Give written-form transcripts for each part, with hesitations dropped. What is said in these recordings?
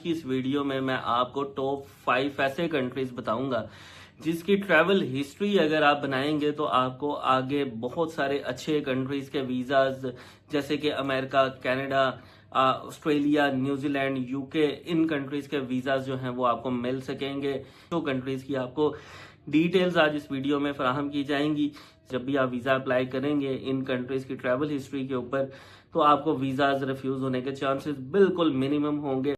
की इस वीडियो में मैं आपको टॉप 5 ऐसे कंट्रीज बताऊंगा जिसकी ट्रैवल हिस्ट्री अगर आप बनाएंगे तो आपको आगे बहुत सारे अच्छे कंट्रीज के वीजाज जैसे कि America, Canada, Australia, New Zealand, UK, इन कंट्रीज के वीजाज जो हैं वो आपको मिल सकेंगे। तो कंट्रीज की आपको डिटेल्स आज इस वीडियो में फराहम की जाएंगी। जब भी आप वीजा अप्लाई करेंगे इन कंट्रीज की ट्रैवल हिस्ट्री के ऊपर तो आपको वीजाज रिफ्यूज होने के चांसेस बिल्कुल मिनिमम होंगे।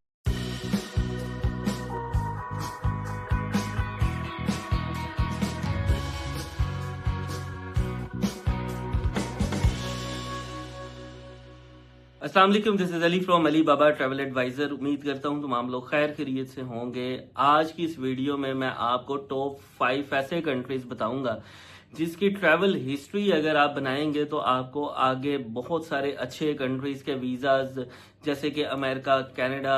अस्सलाम वालेकुम, this is Ali from Ali Baba travel advisor. उम्मीद करता हूं तमाम लोग खैर खैरियत से होंगे। आज की इस वीडियो में मैं आपको टॉप 5 ऐसे कंट्रीज बताऊंगा जिसकी ट्रैवल हिस्ट्री अगर आप बनाएंगे तो आपको आगे बहुत सारे अच्छे कंट्रीज के वीजाज जैसे कि America, Canada,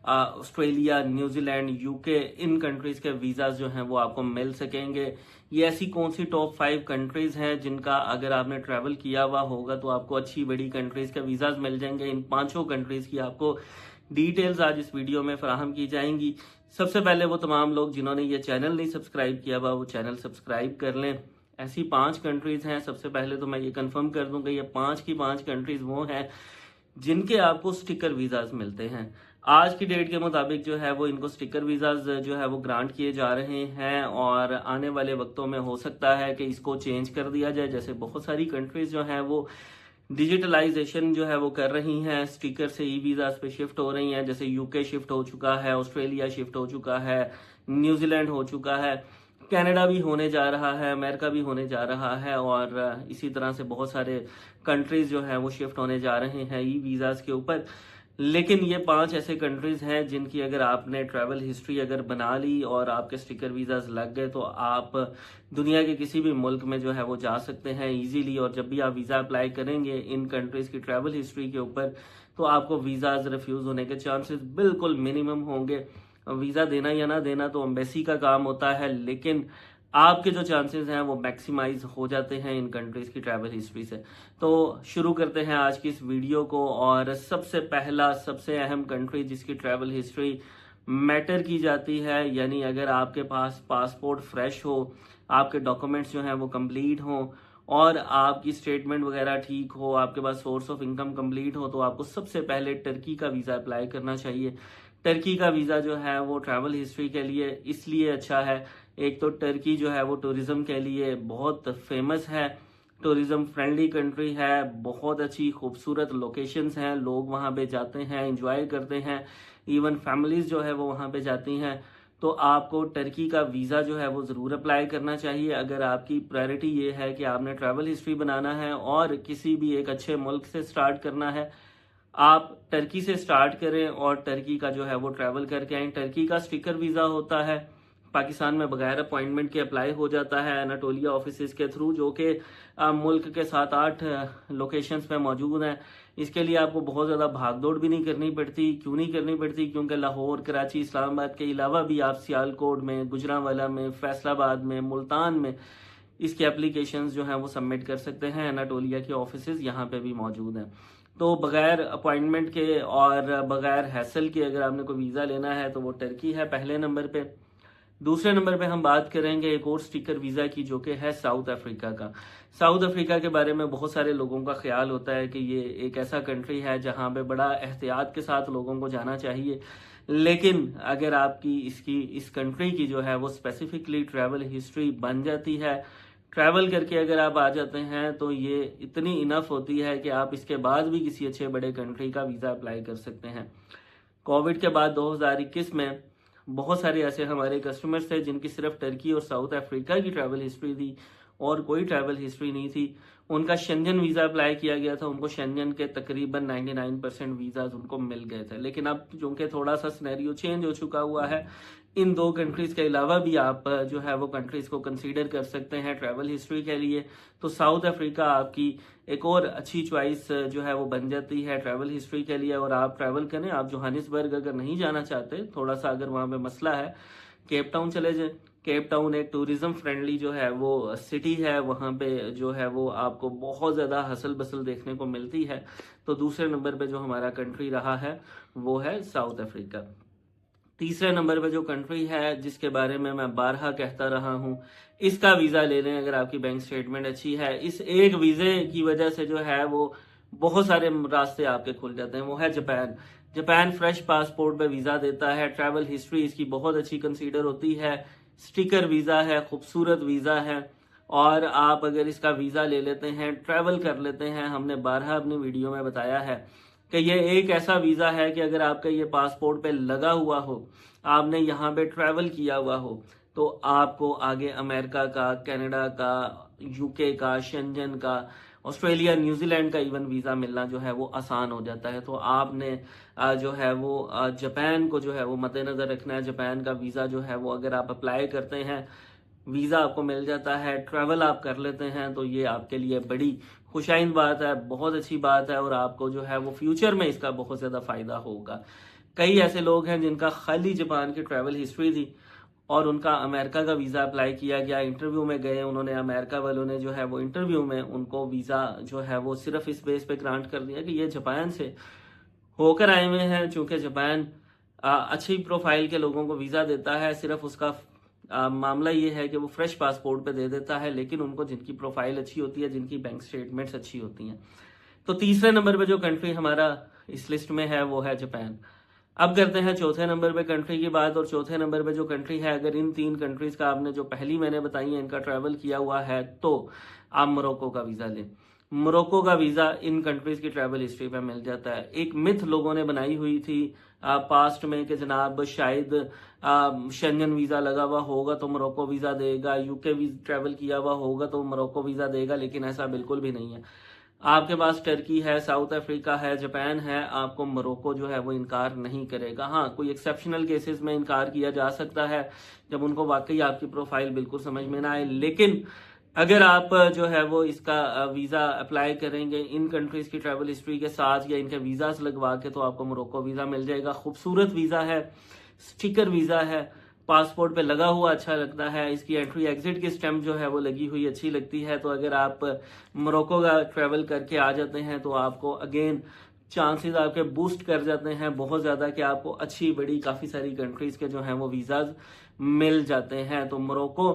Australia, New Zealand, UK, इन कंट्रीज के वीजाज जो हैं वो आपको मिल सकेंगे। ये ऐसी कौन सी टॉप 5 कंट्रीज हैं जिनका अगर आपने ट्रैवल किया हुआ होगा तो आपको अच्छी बड़ी कंट्रीज के वीजाज मिल जाएंगे। इन 5 कंट्रीज की आपको डिटेल्स आज इस वीडियो में फराहम की जाएंगी। सबसे पहले वो तमाम लोग जिन्होंने ये चैनल नहीं सब्सक्राइब किया हुआ वो चैनल सब्सक्राइब कर लें। ऐसी 5 कंट्रीज हैं। सबसे पहले तो मैं ये कंफर्म कर दूं कि ये 5 की 5 कंट्रीज वो हैं जिनके आपको स्टिकर वीजाज मिलते हैं। आज की डेट के मुताबिक जो है वो इनको स्टिकर वीजाज जो है वो ग्रांट किए जा रहे हैं और आने वाले वक्तों में हो सकता है कि इसको चेंज कर दिया जाए। जैसे बहुत सारी कंट्रीज जो है वो डिजिटलाइजेशन जो है वो कर रही हैं, स्टिकर से ई वीजाज पे शिफ्ट हो रही हैं। जैसे यूके शिफ्ट हो चुका है, ऑस्ट्रेलिया शिफ्ट हो चुका है, न्यूजीलैंड हो चुका है, कनाडा भी होने जा रहा है, अमेरिका भी होने जा रहा है और इसी तरह से बहुत सारे कंट्रीज जो है वो शिफ्ट होने जा रहे हैं ई वीजाज के ऊपर। लेकिन ये 5 ऐसे कंट्रीज हैं जिनकी अगर आपने ट्रैवल हिस्ट्री अगर बना ली और आपके स्टिकर वीजाज लग गए तो आप दुनिया के किसी भी मुल्क में जो है वो जा सकते हैं इजीली। और जब भी आप वीजा अप्लाई करेंगे इन कंट्रीज की ट्रैवल हिस्ट्री के ऊपर तो आपको वीजाज रिफ्यूज होने के चांसेस बिल्कुल मिनिमम होंगे। वीजा देना या ना देना तो एम्बेसी का काम होता है, लेकिन आपके जो चांसेस हैं वो मैक्सिमाइज हो जाते हैं इन कंट्रीज की ट्रैवल हिस्ट्री से। तो शुरू करते हैं आज की इस वीडियो को। और सबसे पहला सबसे अहम कंट्री जिसकी ट्रैवल हिस्ट्री मैटर की जाती है, यानी अगर आपके पास पासपोर्ट फ्रेश हो, आपके डॉक्यूमेंट्स जो हैं वो कंप्लीट हो और आपकी स्टेटमेंट वगैरह ठीक हो, आपके पास सोर्स ऑफ इनकम कंप्लीट हो, तो आपको सबसे पहले टर्की का वीजा अप्लाई करना चाहिए। टर्की का वीजा जो है वो ट्रैवल हिस्ट्री के लिए इसलिए अच्छा है, एक तो टर्की जो है वो टूरिज्म के लिए बहुत फेमस है, टूरिज्म फ्रेंडली कंट्री है, बहुत अच्छी खूबसूरत लोकेशंस हैं, लोग वहाँ पे जाते हैं, एंजॉय करते हैं, इवन फैमिलीज जो है वो वहाँ पे जाती हैं। तो आपको टर्की का वीज़ा जो है वो ज़रूर अप्लाई करना चाहिए अगर आपकी प्रायोरिटी ये है कि आपने ट्रैवल हिस्ट्री बनाना है और किसी भी एक अच्छे मुल्क से स्टार्ट करना है। आप टर्की से स्टार्ट करें और टर्की का जो है वो ट्रैवल करके आए। टर्की का स्टिकर वीज़ा होता है, पाकिस्तान में बगैर अपॉइंटमेंट के अप्लाई हो जाता है एनाटोलिया ऑफिस के थ्रू, जो कि मुल्क के 7-8 लोकेशंस पे मौजूद हैं। इसके लिए आपको बहुत ज़्यादा भागदौड़ भी नहीं करनी पड़ती। क्यों नहीं करनी पड़ती? क्योंकि लाहौर, कराची, इस्लामाबाद के अलावा भी आप सियालकोट में, गुजरांवाला में, फैसलाबाद में, मुल्तान में इसके एप्लीकेशंस जो हैं वो सबमिट कर सकते हैं। एनाटोलिया के ऑफिस यहाँ पे भी मौजूद हैं। तो बगैर अपॉइंटमेंट के और बगैर हैसल के अगर आपने कोई वीज़ा लेना है तो वो टर्की है पहले नंबर पे। दूसरे नंबर पे हम बात करेंगे एक और स्टिकर वीज़ा की, जो कि है साउथ अफ्रीका का। साउथ अफ्रीका के बारे में बहुत सारे लोगों का ख्याल होता है कि ये एक ऐसा कंट्री है जहां पे बड़ा एहतियात के साथ लोगों को जाना चाहिए। लेकिन अगर आपकी इस कंट्री की जो है वो स्पेसिफिकली ट्रैवल हिस्ट्री बन जाती है, ट्रैवल करके अगर आप आ जाते हैं तो ये इतनी इनफ होती है कि आप इसके बाद भी किसी अच्छे बड़े कंट्री का वीज़ा अप्लाई कर सकते हैं। कोविड के बाद 2021 में बहुत सारे ऐसे हमारे कस्टमर्स थे जिनकी सिर्फ टर्की और साउथ अफ्रीका की ट्रैवल हिस्ट्री थी और कोई ट्रैवल हिस्ट्री नहीं थी। उनका शेंजन वीज़ा अप्लाई किया गया था, उनको शेंजन के तकरीबन 99% वीज़ाज उनको मिल गए थे। लेकिन अब चूंकि थोड़ा सा सिनेरियो चेंज हो चुका हुआ है, इन 2 कंट्रीज़ के अलावा भी आप जो है वो कंट्रीज़ को कंसीडर कर सकते हैं ट्रैवल हिस्ट्री के लिए। तो साउथ अफ्रीका आपकी एक और अच्छी चॉइस जो है वो बन जाती है ट्रैवल हिस्ट्री के लिए। और आप ट्रैवल करें, आप जोहानिसबर्ग अगर नहीं जाना चाहते, थोड़ा सा अगर वहाँ पे मसला है, केप टाउन चले जाए। केप टाउन एक टूरिज्म फ्रेंडली जो है वो सिटी है, वहाँ पे जो है वो आपको बहुत ज़्यादा हसल बसल देखने को मिलती है। तो दूसरे नंबर पे जो हमारा कंट्री रहा है वो है साउथ अफ्रीका। तीसरे नंबर पे जो कंट्री है जिसके बारे में मैं बारहा कहता रहा हूं, इसका वीजा ले लें अगर आपकी बैंक स्टेटमेंट अच्छी है। इस एक वीजे की वजह से जो है वो बहुत सारे रास्ते आपके खुल जाते हैं। वो है जापान। जापान फ्रेश पासपोर्ट पे वीजा देता है। ट्रैवल हिस्ट्री इसकी बहुत अच्छी कंसीडर होती है। स्टिकर वीजा है, खूबसूरत वीजा है, और आप अगर इसका वीजा ले लेते हैं, ट्रैवल कर लेते हैं, हमने बारहा अपनी वीडियो में बताया है कि ये एक ऐसा वीजा है कि अगर आपका ये पासपोर्ट पे लगा हुआ हो, आपने यहाँ पे ट्रैवल किया हुआ हो, तो आपको आगे अमेरिका का, कनाडा का, यूके का, शेंजन का, ऑस्ट्रेलिया, न्यूजीलैंड का इवन वीजा मिलना जो है वो आसान हो जाता है। तो आपने जो है वो जापान को जो है वो मद्देनजर रखना है। जापान का वीजा जो है वो अगर आप अप्लाई करते हैं, वीजा आपको मिल जाता है, ट्रैवल आप कर लेते हैं, तो ये आपके लिए बड़ी खुशाइन बात है, बहुत अच्छी बात है, और आपको जो है वो फ्यूचर में इसका बहुत ज्यादा फायदा होगा। कई ऐसे लोग हैं जिनका खाली जापान की ट्रैवल हिस्ट्री थी और उनका अमेरिका का वीजा अप्लाई किया गया, इंटरव्यू में गए, उन्होंने अमेरिका वालों ने जो है वो इंटरव्यू में उनको वीजा जो है वो सिर्फ इस बेस पे ग्रांट कर दिया कि ये जापान से होकर आए हुए हैं। चूंकि जापान अच्छी प्रोफाइल के लोगों को वीजा देता है, सिर्फ उसका मामला ये है कि वो फ्रेश पासपोर्ट पे दे देता है, लेकिन उनको जिनकी प्रोफाइल अच्छी होती है, जिनकी बैंक स्टेटमेंट्स अच्छी होती हैं। तो तीसरे नंबर पे जो कंट्री हमारा इस लिस्ट में है वो है जापान। अब करते हैं चौथे नंबर पे कंट्री की बात, और चौथे नंबर पे जो कंट्री है, अगर इन तीन कंट्रीज का आपने जो पहली मैंने बताई है इनका ट्रैवल किया हुआ है, तो आप मोरक्को का वीजा लें। मोरक्को का वीजा इन कंट्रीज की ट्रैवल हिस्ट्री पे मिल जाता है। एक मिथ लोगों ने बनाई हुई थी पास्ट में कि जनाब शायद शेंजन वीजा लगा हुआ होगा तो मोरक्को वीजा देगा, यूके ट्रैवल किया हुआ होगा तो मोरक्को वीजा देगा, लेकिन ऐसा बिल्कुल भी नहीं है। आपके पास टर्की है, साउथ अफ्रीका है, जापान है, आपको मोरक्को जो है वो इनकार नहीं करेगा। हाँ, कोई एक्सेप्शनल केसेस में इनकार किया जा सकता है जब उनको वाकई आपकी प्रोफाइल बिल्कुल समझ में ना आए, लेकिन अगर आप जो है वो इसका वीजा अप्लाई करेंगे इन कंट्रीज की ट्रैवल हिस्ट्री के साथ या इनके वीजास लगवा के, तो आपको मोरक्को वीजा मिल जाएगा। खूबसूरत वीजा है, स्टिकर वीजा है, पासपोर्ट पे लगा हुआ अच्छा लगता है, इसकी एंट्री एग्जिट की स्टैम्प जो है वो लगी हुई अच्छी लगती है। तो अगर आप मोरक्को का ट्रैवल करके आ जाते हैं तो आपको अगेन चांसेस आपके बूस्ट कर जाते हैं बहुत ज्यादा कि आपको अच्छी बड़ी काफी सारी कंट्रीज के जो है वो वीजाज मिल जाते हैं। तो मोरक्को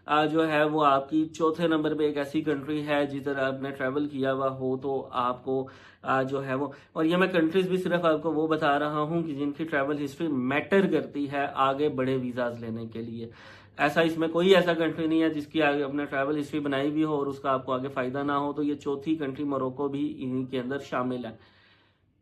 जो है वो आपकी चौथे नंबर पे एक ऐसी कंट्री है जिधर आपने ट्रैवल किया हुआ हो तो आपको जो है वो, और ये मैं कंट्रीज भी सिर्फ आपको वो बता रहा हूँ कि जिनकी ट्रैवल हिस्ट्री मैटर करती है आगे बड़े वीजाज लेने के लिए। ऐसा इसमें कोई ऐसा कंट्री नहीं है जिसकी आगे अपने ट्रैवल हिस्ट्री बनाई भी हो और उसका आपको आगे फायदा ना हो। तो ये चौथी कंट्री मोरक्को भी इन्हीं के अंदर शामिल है।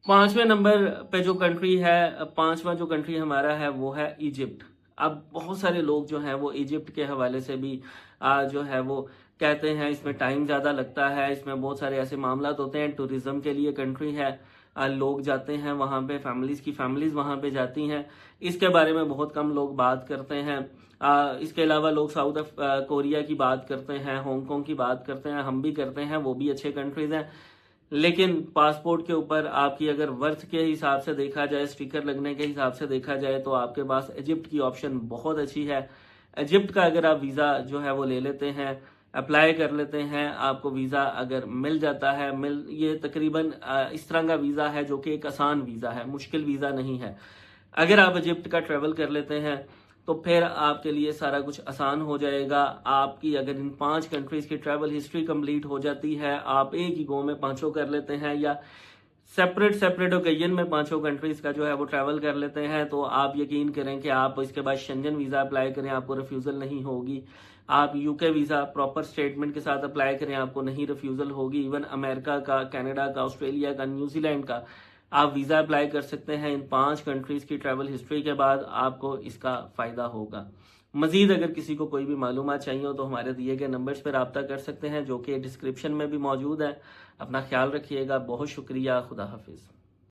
पांचवें नंबर पे जो कंट्री है, पांचवा जो कंट्री हमारा है वो है इजिप्ट। अब बहुत सारे लोग जो हैं वो इजिप्ट के हवाले से भी जो है वो कहते हैं इसमें टाइम ज्यादा लगता है, इसमें बहुत सारे ऐसे मामला होते हैं, टूरिज्म के लिए कंट्री है, लोग जाते हैं वहां पे, फैमिलीज वहां पे जाती हैं। इसके बारे में बहुत कम लोग बात करते हैं। इसके अलावा लोग साउथ कोरिया की बात करते हैं, हांगकांग की बात करते हैं, हम भी करते हैं, वो भी अच्छे कंट्रीज हैं। लेकिन पासपोर्ट के ऊपर आपकी अगर वर्थ के हिसाब से देखा जाए, स्टिकर लगने के हिसाब से देखा जाए, तो आपके पास इजिप्ट की ऑप्शन बहुत अच्छी है। इजिप्ट का अगर आप वीजा जो है वो ले लेते हैं, अप्लाई कर लेते हैं, आपको वीजा अगर मिल जाता है, ये तकरीबन इस तरह का वीजा है जो कि एक आसान वीजा है, मुश्किल वीजा नहीं है। अगर आप इजिप्ट का ट्रेवल कर लेते हैं तो फिर आपके लिए सारा कुछ आसान हो जाएगा। आपकी अगर इन 5 कंट्रीज की ट्रैवल हिस्ट्री कंप्लीट हो जाती है, आप एक ही गो में पांचों कर लेते हैं या सेपरेट ओकेजन में पांचों कंट्रीज का जो है वो ट्रैवल कर लेते हैं, तो आप यकीन करें कि आप इसके बाद शेंजन वीजा अप्लाई करें, आपको रिफ्यूजल नहीं होगी। आप यूके वीजा प्रॉपर स्टेटमेंट के साथ अप्लाई करें, आपको नहीं रिफ्यूजल होगी। इवन अमेरिका का, कनाडा का, ऑस्ट्रेलिया का, न्यूजीलैंड का आप वीजा अप्लाई कर सकते हैं। इन 5 कंट्रीज की ट्रैवल हिस्ट्री के बाद आपको इसका फायदा होगा। मजीद अगर किसी को कोई भी मालूमात चाहिए हो तो हमारे दिए गए नंबर्स पर रब्ता कर सकते हैं, जो कि डिस्क्रिप्शन में भी मौजूद है। अपना ख्याल रखिएगा, बहुत शुक्रिया, खुदा हाफिज।